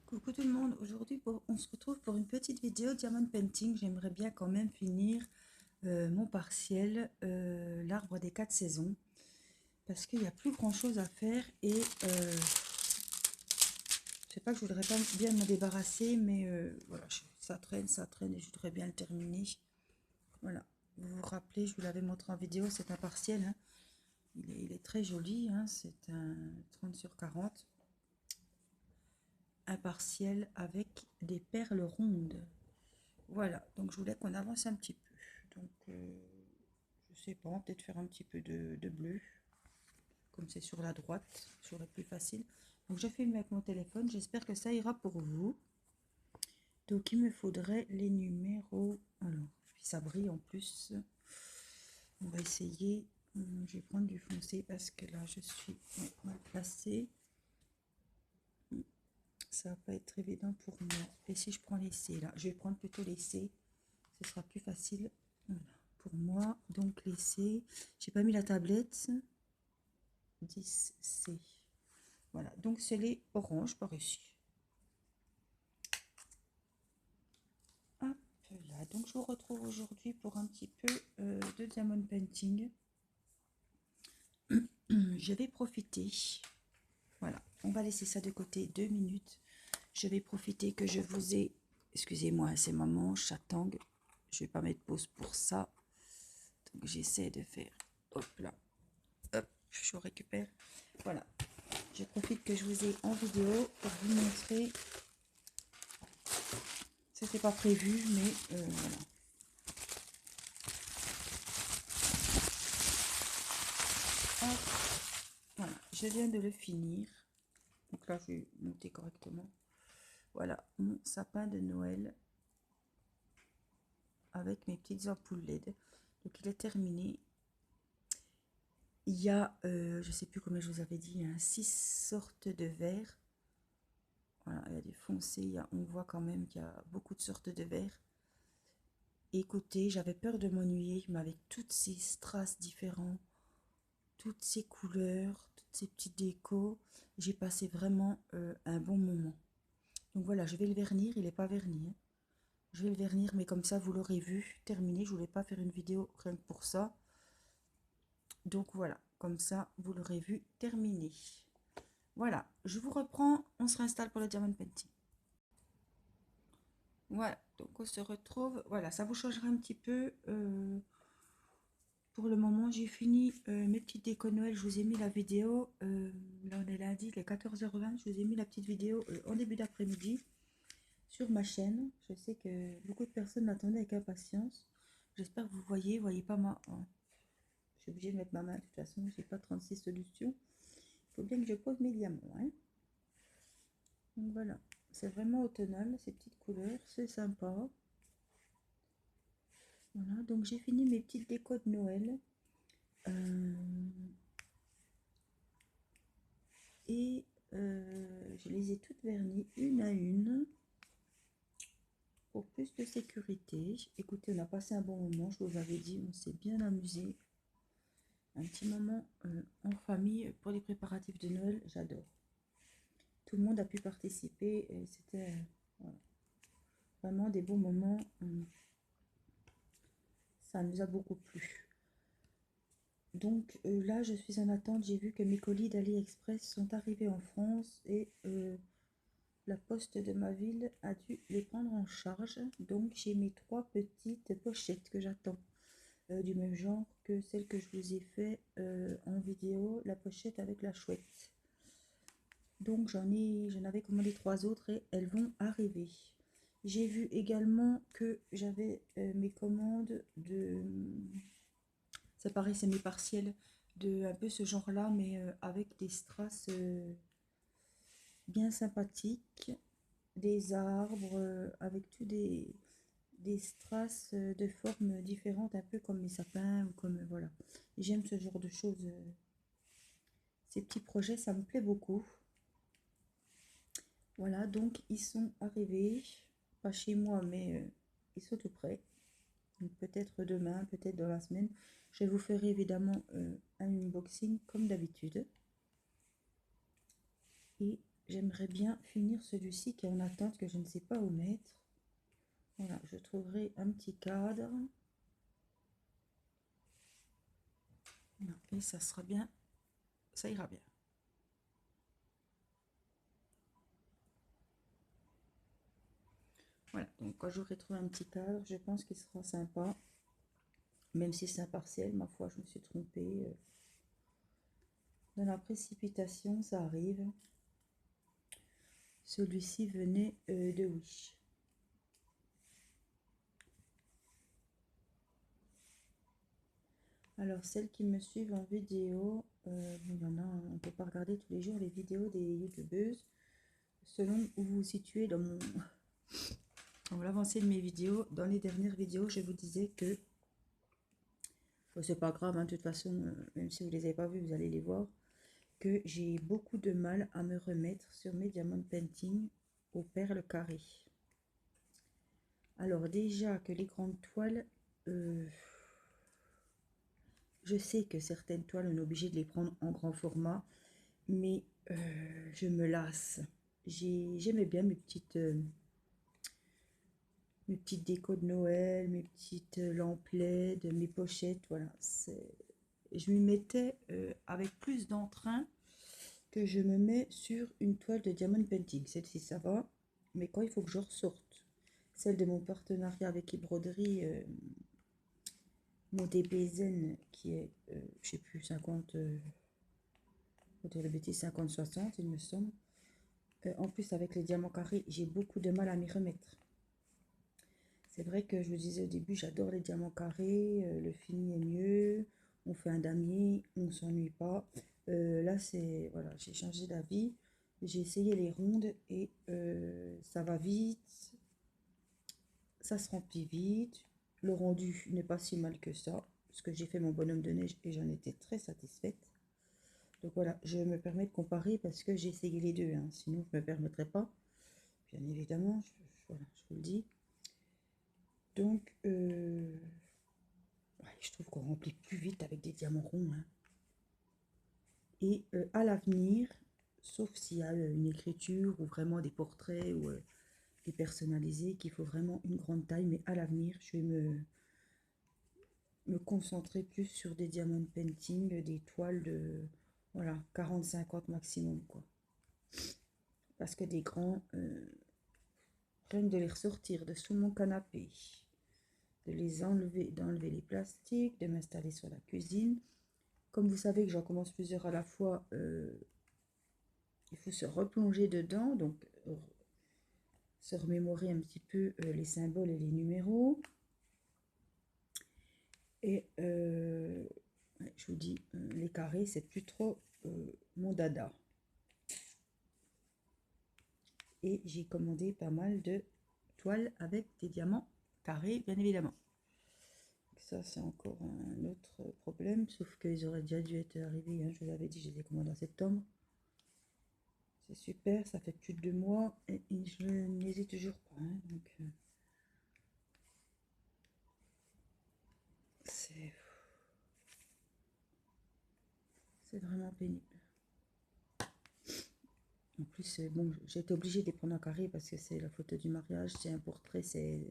Coucou tout le monde, aujourd'hui on se retrouve pour une petite vidéo Diamond Painting. J'aimerais bien quand même finir mon partiel, l'arbre des 4 saisons, parce qu'il n'y a plus grand chose à faire et je sais pas que je voudrais pas bien m'en débarrasser, mais voilà, ça traîne et je voudrais bien le terminer. Voilà, vous vous rappelez, je vous l'avais montré en vidéo, c'est un partiel, hein. Il est très joli, hein. C'est un 30/40. Un partiel avec des perles rondes. Voilà, donc je voulais qu'on avance un petit peu. Donc, je sais pas, peut-être faire un petit peu de bleu, comme c'est sur la droite, ça serait plus facile. Donc, je filme avec mon téléphone, j'espère que ça ira pour vous. Donc, il me faudrait les numéros. Alors, puis ça brille en plus. On va essayer. Je vais prendre du foncé parce que là, je suis mal placée. Ça va pas être évident pour moi. Et si je prends l'essai, là, je vais prendre plutôt l'essai. Ce sera plus facile. Voilà. Pour moi, donc l'essai. J'ai pas mis la tablette. 10C. Voilà. Donc c'est les oranges par ici. Hop là. Donc je vous retrouve aujourd'hui pour un petit peu de diamond painting. Je vais profiter. Voilà. On va laisser ça de côté 2 minutes. Je vais profiter que je vous ai. Excusez-moi, c'est ma manche, ça tangue. Je vais pas mettre pause pour ça. Donc j'essaie de faire. Hop là. Hop, je récupère. Voilà. Je profite que je vous ai en vidéo pour vous montrer. C'était pas prévu, mais voilà. Hop, voilà. Je viens de le finir. Donc là, je vais monter correctement. Voilà mon sapin de Noël avec mes petites ampoules LED. Donc il est terminé. Il y a, je sais plus combien je vous avais dit, hein, 6 sortes de verres. Voilà, il y a du foncé, on voit quand même qu'il y a beaucoup de sortes de verres. Écoutez, j'avais peur de m'ennuyer, mais avec toutes ces strass différents, toutes ces couleurs, toutes ces petites décos, j'ai passé vraiment un bon moment. Donc voilà, je vais le vernir, il n'est pas verni, hein. Je vais le vernir, mais comme ça, vous l'aurez vu, terminé. Je voulais pas faire une vidéo rien que pour ça. Donc voilà, comme ça, vous l'aurez vu, terminé. Voilà, je vous reprends, on se réinstalle pour le diamond painting. Voilà, donc on se retrouve, voilà, ça vous changera un petit peu. Pour le moment, j'ai fini mes petites décos Noël. Je vous ai mis la vidéo, là on est lundi, il est 14h20. Je vous ai mis la petite vidéo en début d'après-midi sur ma chaîne. Je sais que beaucoup de personnes m'attendaient avec impatience. J'espère que vous voyez pas ma... Oh, je suis obligée de mettre ma main de toute façon, j'ai pas 36 solutions. Il faut bien que je pose mes diamants, hein. Donc voilà, c'est vraiment automnal, ces petites couleurs, c'est sympa. Voilà, donc j'ai fini mes petites décos de Noël. Et je les ai toutes vernies une à une pour plus de sécurité. Écoutez, on a passé un bon moment, je vous avais dit, on s'est bien amusé. Un petit moment en famille pour les préparatifs de Noël, j'adore. Tout le monde a pu participer et c'était voilà, vraiment des beaux moments. Ça nous a beaucoup plu. Donc là, je suis en attente. J'ai vu que mes colis d'AliExpress sont arrivés en France et la poste de ma ville a dû les prendre en charge. Donc j'ai mes 3 petites pochettes que j'attends. Du même genre que celle que je vous ai fait en vidéo, la pochette avec la chouette. Donc j'en avais commandé 3 autres et elles vont arriver. J'ai vu également que j'avais mes commandes de... C'est pareil, c'est mes partiels de un peu ce genre-là, mais avec des strass bien sympathiques. Des arbres avec tous des strass de formes différentes, un peu comme mes sapins ou comme voilà. J'aime ce genre de choses. Ces petits projets, ça me plaît beaucoup. Voilà, donc ils sont arrivés, pas chez moi, mais ils sont tout prêts. Peut-être demain, peut-être dans la semaine. Je vous ferai évidemment un unboxing comme d'habitude. Et j'aimerais bien finir celui-ci qui est en attente, que je ne sais pas où mettre. Voilà, je trouverai un petit cadre. Voilà, et ça sera bien, ça ira bien. Voilà, donc quand j'aurai trouvé un petit cadre, je pense qu'il sera sympa. Même si c'est un partiel, ma foi, je me suis trompée. Dans la précipitation, ça arrive. Celui-ci venait de Wish. Alors, celles qui me suivent en vidéo, il y en a, on ne peut pas regarder tous les jours les vidéos des youtubeuses. Selon où vous vous situez dans l'avancée de mes vidéos, dans les dernières vidéos, je vous disais que, bon, c'est pas grave, hein, de toute façon, même si vous ne les avez pas vues, vous allez les voir, que j'ai beaucoup de mal à me remettre sur mes diamond painting aux perles carrées. Alors déjà que les grandes toiles, je sais que certaines toiles, on est obligé de les prendre en grand format, mais je me lasse. J'aimais bien mes petites décos de Noël, mes petites lampes LED, mes pochettes, voilà. Je m'y mettais avec plus d'entrain que je me mets sur une toile de diamond painting. Celle-ci, ça va, mais quand il faut que je ressorte celle de mon partenariat avec Broderie, mon DBZ, qui est, je sais plus, 50, pour dire le bêtise, 50-60, il me semble. En plus, avec les diamants carrés, j'ai beaucoup de mal à m'y remettre. C'est vrai que je vous disais au début, j'adore les diamants carrés, le fini est mieux, on fait un damier, on ne s'ennuie pas. Là, c'est, voilà, j'ai changé d'avis, j'ai essayé les rondes et ça va vite, ça se remplit vite, le rendu n'est pas si mal que ça, parce que j'ai fait mon bonhomme de neige et j'en étais très satisfaite. Donc voilà, je me permets de comparer parce que j'ai essayé les deux, hein, sinon je ne me permettrais pas, bien évidemment, voilà, je vous le dis. Donc, ouais, je trouve qu'on remplit plus vite avec des diamants ronds. Hein. Et à l'avenir, sauf s'il y a une écriture ou vraiment des portraits ou des personnalisés, qu'il faut vraiment une grande taille, mais à l'avenir, je vais me concentrer plus sur des diamond painting, des toiles de voilà, 40-50 maximum, quoi. Parce que des grands, rien que de les ressortir de sous mon canapé, de les enlever, d'enlever les plastiques, de m'installer sur la cuisine. Comme vous savez que j'en commence plusieurs à la fois, il faut se replonger dedans, donc se remémorer un petit peu les symboles et les numéros. Et je vous dis, les carrés, c'est plus trop mon dada. Et j'ai commandé pas mal de toiles avec des diamants carrés, bien évidemment. Ça, c'est encore un autre problème, sauf qu'ils auraient déjà dû être arrivés, hein, je vous l'avais dit, je les ai commandés en septembre. C'est super, ça fait plus de 2 mois et je ne les ai toujours pas. Hein, donc, c'est vraiment pénible. En plus, bon, j'ai été obligée de les prendre en carré parce que c'est la photo du mariage, c'est un portrait, c'est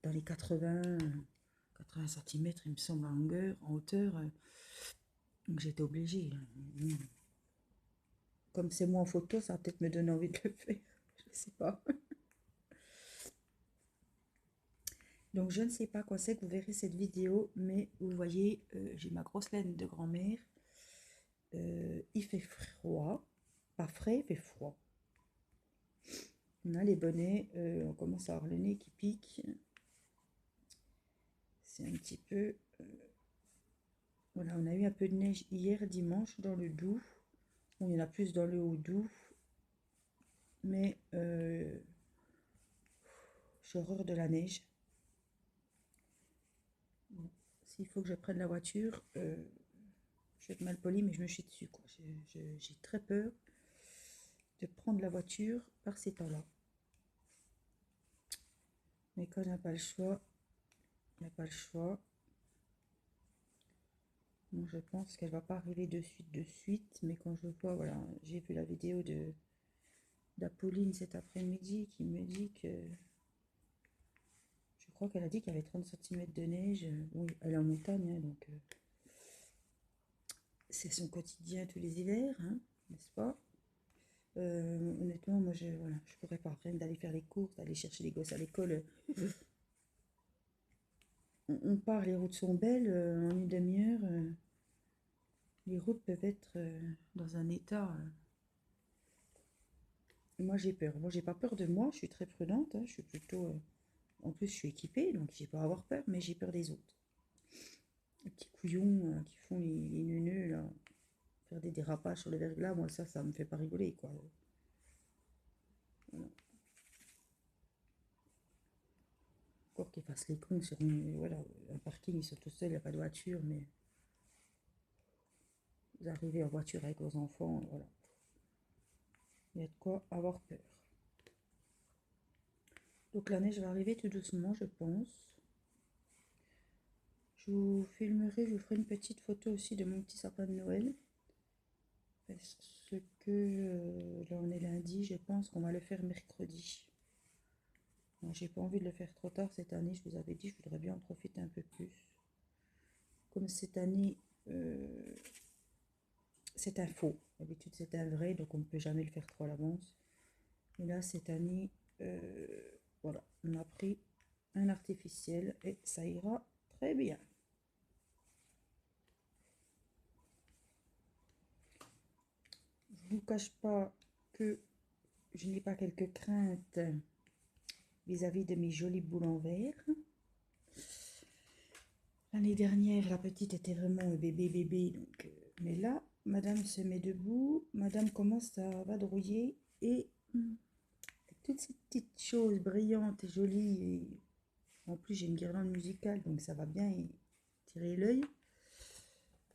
dans les 80 cm, il me semble, en longueur, en hauteur. Donc j'ai été obligée. Comme c'est moi en photo, ça va peut-être me donner envie de le faire. Je ne sais pas. Donc je ne sais pas quand c'est que vous verrez cette vidéo, mais vous voyez, j'ai ma grosse laine de grand-mère. Il fait froid, pas frais, il fait froid. On a les bonnets, on commence à avoir le nez qui pique. C'est un petit peu... voilà, on a eu un peu de neige hier dimanche dans le Doubs. Bon, il y en a plus dans le Haut-Doubs. Mais j'ai horreur de la neige. Bon, s'il faut que je prenne la voiture, je vais être mal poli, mais je me chie dessus, quoi. J'ai très peur de prendre la voiture par ces temps-là. Mais quand on n'a pas le choix, il n'y a pas le choix. Bon, je pense qu'elle va pas arriver de suite, mais quand je vois, voilà, j'ai vu la vidéo d'Apolline cet après-midi qui me dit que... Je crois qu'elle a dit qu'il y avait 30 cm de neige. Oui, elle est en montagne, hein, donc... c'est son quotidien tous les hivers, hein, n'est-ce pas? Honnêtement, moi, voilà, je pourrais pas rien d'aller faire les courses, d'aller chercher les gosses à l'école. On part, les routes sont belles, en une demi-heure. Les routes peuvent être dans un état... Moi, j'ai peur. Moi, j'ai pas peur de moi, je suis très prudente, hein, je suis plutôt... en plus, je suis équipée, donc j'ai pas à avoir peur, mais j'ai peur des autres. Les petits couillons qui font les neuneux, là, faire des dérapages sur le verglas, moi, ça me fait pas rigoler, quoi. Voilà. Encore qu'ils fassent les cons sur voilà, un parking, ils sont tout seuls, il n'y a pas de voiture, mais vous arrivez en voiture avec vos enfants, voilà. Il y a de quoi avoir peur. Donc la neige va arriver tout doucement, je pense. Je vous filmerai, je vous ferai une petite photo aussi de mon petit sapin de Noël. Parce que là on est lundi, je pense qu'on va le faire mercredi. J'ai pas envie de le faire trop tard cette année, je vous avais dit, je voudrais bien en profiter un peu plus. Comme cette année, c'est un faux. D'habitude, c'est un vrai, donc on ne peut jamais le faire trop à l'avance. Et là, cette année, voilà, on a pris un artificiel et ça ira très bien. Je ne vous cache pas que je n'ai pas quelques craintes vis-à-vis de mes jolies boules en verre. L'année dernière, la petite était vraiment un bébé, donc... mais là, madame se met debout, madame commence à vadrouiller et toutes ces petites choses brillantes et jolies. Et en plus, j'ai une guirlande musicale, donc ça va bien tirer l'œil.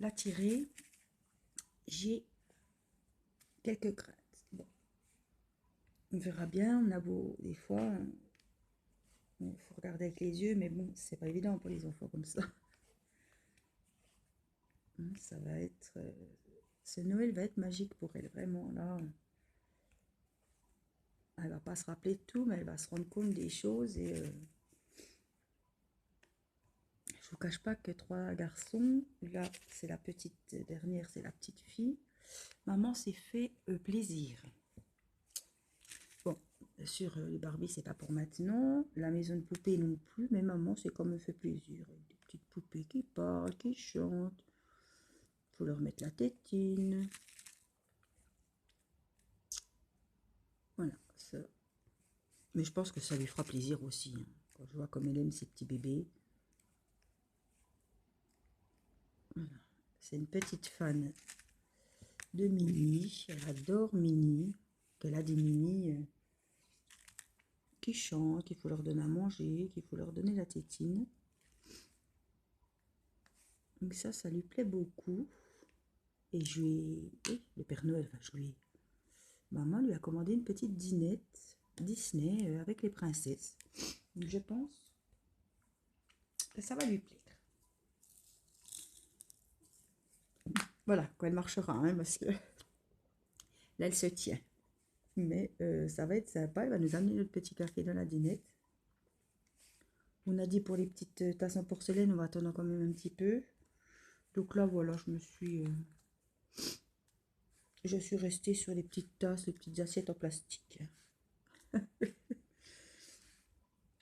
L'attirer, j'ai quelques craintes. Bon, on verra bien. On a beau, des fois, il faut regarder avec les yeux, mais bon, c'est pas évident pour les enfants comme ça. Ça va être... ce Noël va être magique pour elle, vraiment. Là, elle va pas se rappeler de tout, mais elle va se rendre compte des choses. Et je vous cache pas que 3 garçons, là, c'est la petite dernière, c'est la petite fille. Maman s'est fait plaisir. Bon, bien sûr, les Barbie, c'est pas pour maintenant. La maison de poupée non plus, mais maman, c'est comme elle fait plaisir. Avec des petites poupées qui parlent, qui chantent. Faut leur mettre la tétine. Voilà, ça. Mais je pense que ça lui fera plaisir aussi, hein, quand je vois comme elle aime ses petits bébés. Voilà. C'est une petite fan de Mini. Elle adore Mini. Elle a des Mini qui chantent, qu'il faut leur donner à manger, qu'il faut leur donner la tétine. Donc ça lui plaît beaucoup. Et je lui ai... le Père Noël, enfin je lui ai... Maman lui a commandé une petite dinette Disney avec les princesses. Donc je pense que ça va lui plaire. Voilà, quoi, elle marchera, hein, parce que là, elle se tient. Mais ça va être sympa. Elle va nous amener notre petit café dans la dinette. On a dit pour les petites tasses en porcelaine, on va attendre quand même un petit peu. Donc là, voilà, je suis restée sur les petites tasses, les petites assiettes en plastique.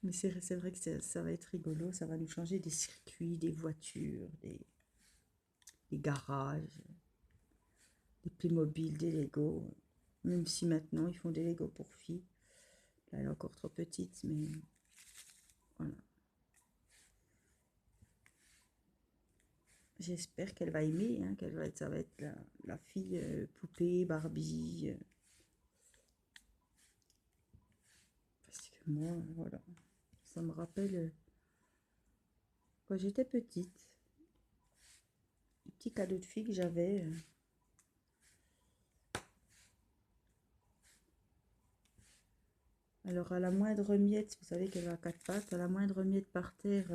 Mais c'est vrai que ça va être rigolo. Ça va nous changer des circuits, des voitures, des garages, des Playmobil, des Lego. Même si maintenant, ils font des Lego pour filles. Là, elle est encore trop petite, mais voilà. J'espère qu'elle va aimer, hein, ça va être la fille poupée, Barbie. Parce que moi, voilà, ça me rappelle quand j'étais petite, les petits cadeaux de filles que j'avais. Alors, à la moindre miette, vous savez qu'elle a 4 pattes, à la moindre miette par terre,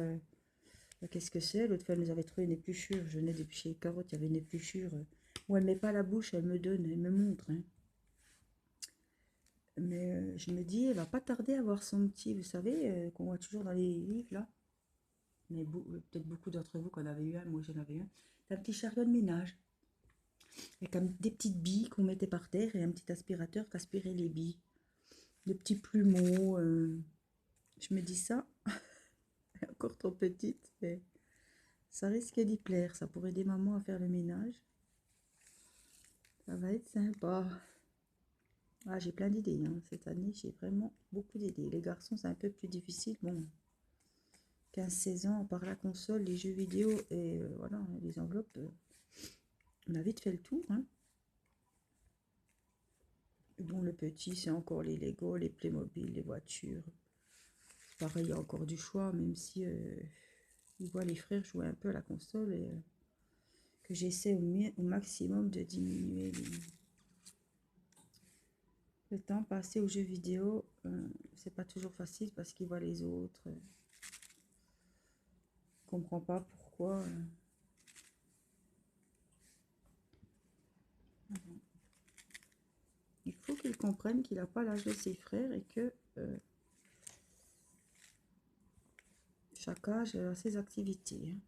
qu'est-ce que c'est? L'autre fois, elle nous avait trouvé une épluchure. Je venais d'éplucher les carottes, il y avait une épluchure. Où elle ne met pas la bouche, elle me donne, elle me montre. Hein. Mais je me dis, elle va pas tarder à avoir son petit, vous savez, qu'on voit toujours dans les livres, là. Mais peut-être beaucoup d'entre vous qu'on avait eu un, moi j'en avais un. C'est un petit chariot de ménage. Avec des petites billes qu'on mettait par terre et un petit aspirateur qui aspirait les billes. De petits plumeaux. Je me dis ça, elle est encore trop petite, mais ça risque d'y plaire. Ça pourrait aider maman à faire le ménage. Ça va être sympa. Ah, j'ai plein d'idées, hein. Cette année, j'ai vraiment beaucoup d'idées. Les garçons, c'est un peu plus difficile. Bon, 15-16 ans, à part la console, les jeux vidéo et voilà, les enveloppes, on a vite fait le tour, hein. Bon, le petit, c'est encore les Lego, les Playmobil, les voitures. Pareil, il y a encore du choix, même si il voit les frères jouer un peu à la console et que j'essaie au maximum de diminuer le temps passé aux jeux vidéo. C'est pas toujours facile parce qu'il voit les autres. Comprend pas pourquoi. Il faut qu'il comprenne qu'il n'a pas l'âge de ses frères et que chaque âge a ses activités, hein.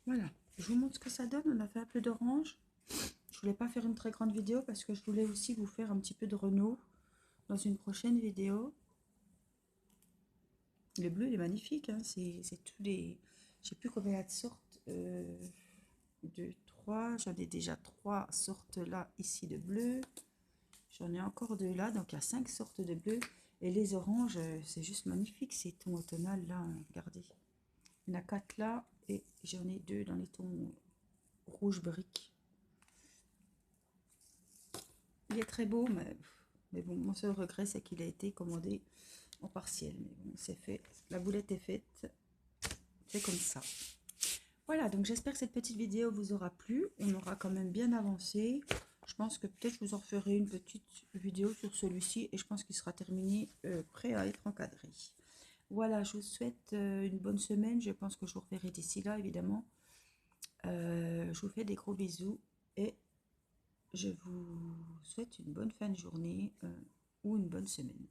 Voilà, je vous montre ce que ça donne. On a fait un peu d'orange. Je voulais pas faire une très grande vidéo parce que je voulais aussi vous faire un petit peu de Renault dans une prochaine vidéo. Le bleu, il est magnifique, hein. C'est tous les... Je sais plus combien il y a de sortes. 2, 3. J'en ai déjà 3 sortes là, ici, de bleu. J'en ai encore 2 là, donc il y a 5 sortes de bleu. Et les oranges, c'est juste magnifique, ces tons automnal là, regardez. Il y en a 4 là, et j'en ai 2 dans les tons rouge brique. Il est très beau, mais bon, mon seul regret, c'est qu'il a été commandé en partiel. Mais bon, c'est fait, la boulette est faite, c'est comme ça. Voilà, donc j'espère que cette petite vidéo vous aura plu. On aura quand même bien avancé. Je pense que peut-être je vous en ferai une petite vidéo sur celui-ci et je pense qu'il sera terminé, prêt à être encadré. Voilà, je vous souhaite une bonne semaine. Je pense que je vous reverrai d'ici là, évidemment. Je vous fais des gros bisous et je vous souhaite une bonne fin de journée ou une bonne semaine.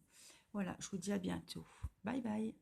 Voilà, je vous dis à bientôt. Bye bye.